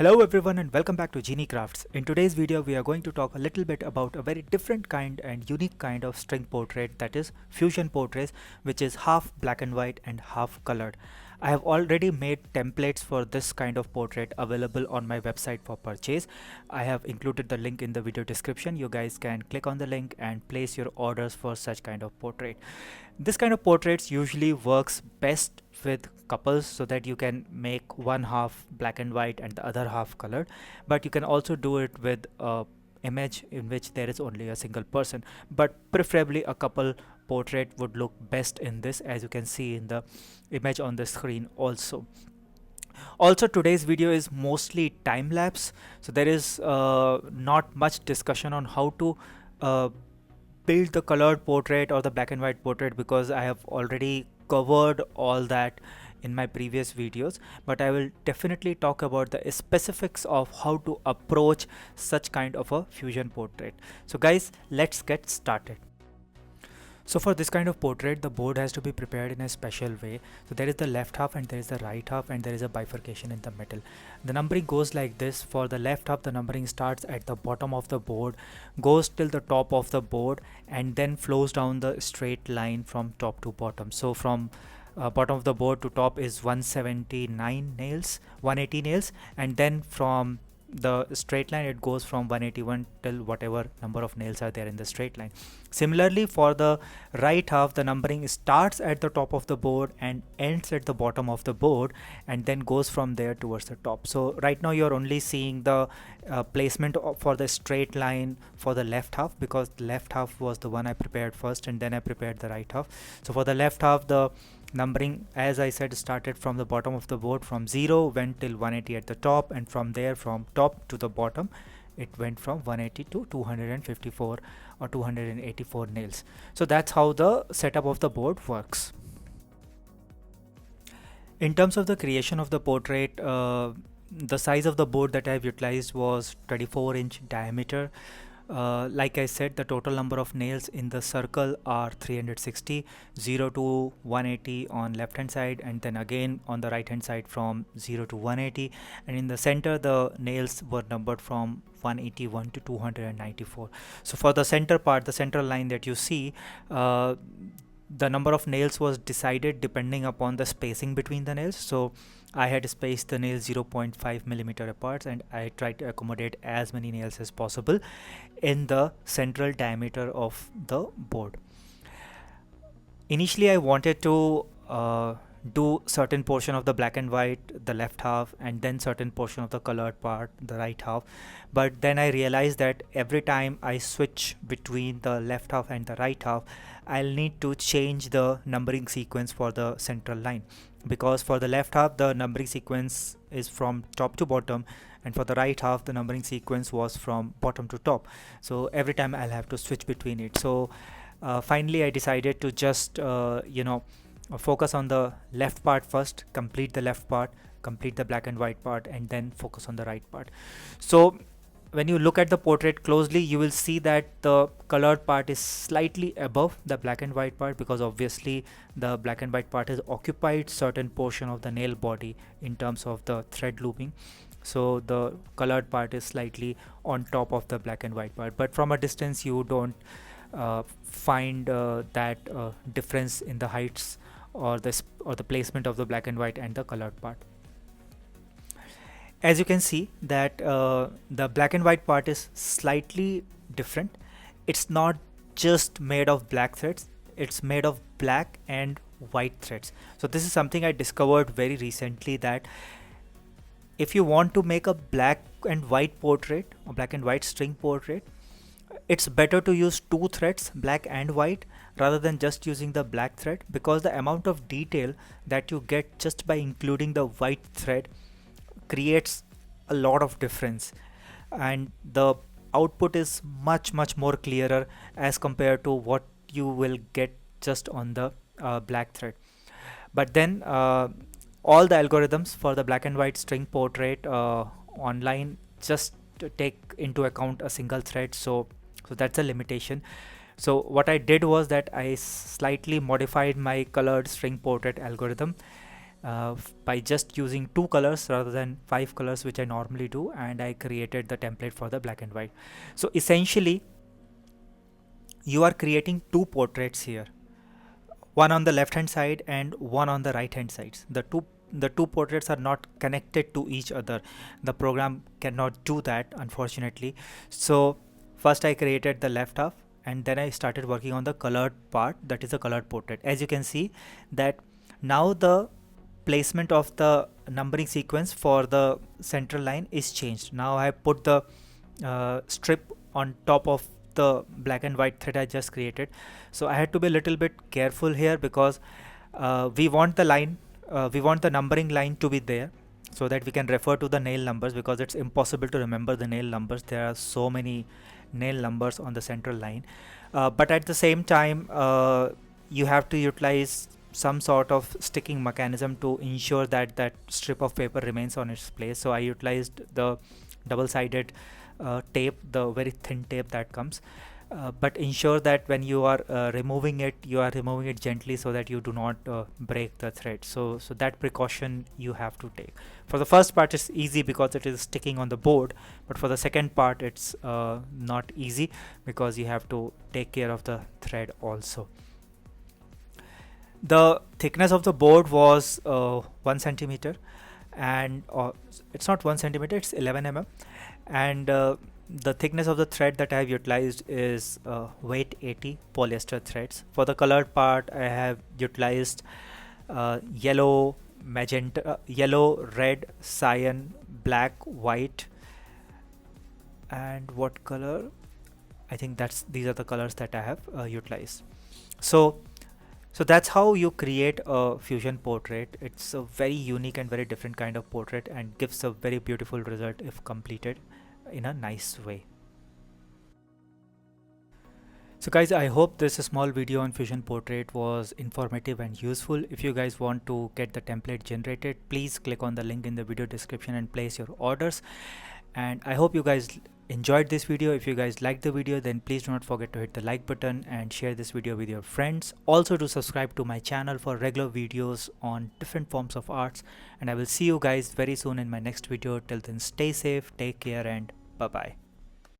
Hello everyone and welcome back to Genie Crafts. In today's video we are going to talk a little bit about a very different kind and unique kind of string portrait, that is fusion portraits, which is half black and white and half colored. I have already made templates for this kind of portrait available on my website for purchase. I have included the link in the video description. You guys can click on the link and place your orders for such kind of portrait. This kind of portraits usually works best with couples, so that you can make one half black and white and the other half colored, but you can also do it with a image in which there is only a single person, but preferably a couple portrait would look best in this, as you can see in the image on the screen. Also today's video is mostly time lapse, so there is not much discussion on how to build the colored portrait or the black and white portrait, because I have already covered all that in my previous videos, but I will definitely talk about the specifics of how to approach such kind of a fusion portrait. So guys, let's get started. So for this kind of portrait, the board has to be prepared in a special way. So there is the left half and there is the right half, and there is a bifurcation in the middle. The numbering goes like this. For the left half, the numbering starts at the bottom of the board, goes till the top of the board, and then flows down the straight line from top to bottom. So from bottom of the board to top is 179 nails, 180 nails, and then from the straight line it goes from 181 till whatever number of nails are there in the straight line. Similarly, for the right half, the numbering starts at the top of the board and ends at the bottom of the board, and then goes from there towards the top. So right now you're only seeing the placement for the straight line for the left half, because the left half was the one I prepared first and then I prepared the right half. So for the left half, the numbering, as I said, started from the bottom of the board, from 0 went till 180 at the top, and from there, from top to the bottom, it went from 180 to 254 or 284 nails. So that's how the setup of the board works. In terms of the creation of the portrait, the size of the board that I have utilized was 24-inch diameter. Like I said, the total number of nails in the circle are 360, 0 to 180 on left hand side, and then again on the right hand side from 0 to 180, and in the center the nails were numbered from 181 to 294. So for the center part, the central line that you see, the number of nails was decided depending upon the spacing between the nails. So I had spaced the nails 0.5 millimeter apart, and I tried to accommodate as many nails as possible in the central diameter of the board. Initially I wanted to do certain portion of the black and white, the left half, and then certain portion of the colored part, the right half, but then I realized that every time I switch between the left half and the right half, I'll need to change the numbering sequence for the central line, because for the left half the numbering sequence is from top to bottom, and for the right half the numbering sequence was from bottom to top. So every time I'll have to switch between it. So finally I decided to just focus on the left part first, complete the left part, complete the black and white part, and then focus on the right part. So when you look at the portrait closely, you will see that the colored part is slightly above the black and white part, because obviously the black and white part has occupied certain portion of the nail body in terms of the thread looping. So the colored part is slightly on top of the black and white part, but from a distance you don't find that difference in the heights or the placement of the black and white and the colored part. As you can see that the black and white part is slightly different. It's not just made of black threads, it's made of black and white threads. So this is something I discovered very recently, that if you want to make a black and white portrait or black and white string portrait, it's better to use two threads, black and white, rather than just using the black thread, because the amount of detail that you get just by including the white thread creates a lot of difference, and the output is much more clearer as compared to what you will get just on the black thread. But then all the algorithms for the black and white string portrait online just take into account a single thread, so that's a limitation. So what I did was that I slightly modified my colored string portrait algorithm by just using 2 colors rather than 5 colors, which I normally do, and I created the template for the black and white. So essentially you are creating 2 portraits here, one on the left hand side and one on the right hand side. The two portraits are not connected to each other. The program cannot do that, unfortunately. So first I created the left half, and then I started working on the colored part, that is the colored portrait. As you can see that now the placement of the numbering sequence for the central line is changed. Now I put the strip on top of the black and white thread I just created. So I had to be a little bit careful here, because we want the numbering line to be there, so that we can refer to the nail numbers, because it's impossible to remember the nail numbers. There are so many nail numbers on the central line, but at the same time you have to utilize some sort of sticking mechanism to ensure that that strip of paper remains on its place. So I utilized the double-sided tape, the very thin tape that comes, but ensure that when you are removing it, you are removing it gently, so that you do not break the thread. So that precaution you have to take. For the first part it's easy because it is sticking on the board, but for the second part it's not easy, because you have to take care of the thread also. The thickness of the board was 1 centimeter, and it's not 1 centimeter, it's 11 mm, and the thickness of the thread that I have utilized is weight 80 polyester threads. For the colored part I have utilized yellow, magenta, yellow, red, cyan, black, white, and what color? I think these are the colors that I have utilized. So that's how you create a fusion portrait. It's a very unique and very different kind of portrait, and gives a very beautiful result if completed in a nice way. So guys, I hope this small video on fusion portrait was informative and useful. If you guys want to get the template generated, please click on the link in the video description and place your orders. And I hope you guys enjoyed this video. If you guys liked the video, then please do not forget to hit the like button and share this video with your friends. Also do subscribe to my channel for regular videos on different forms of arts, and I will see you guys very soon in my next video. Till then, stay safe, take care, and bye bye.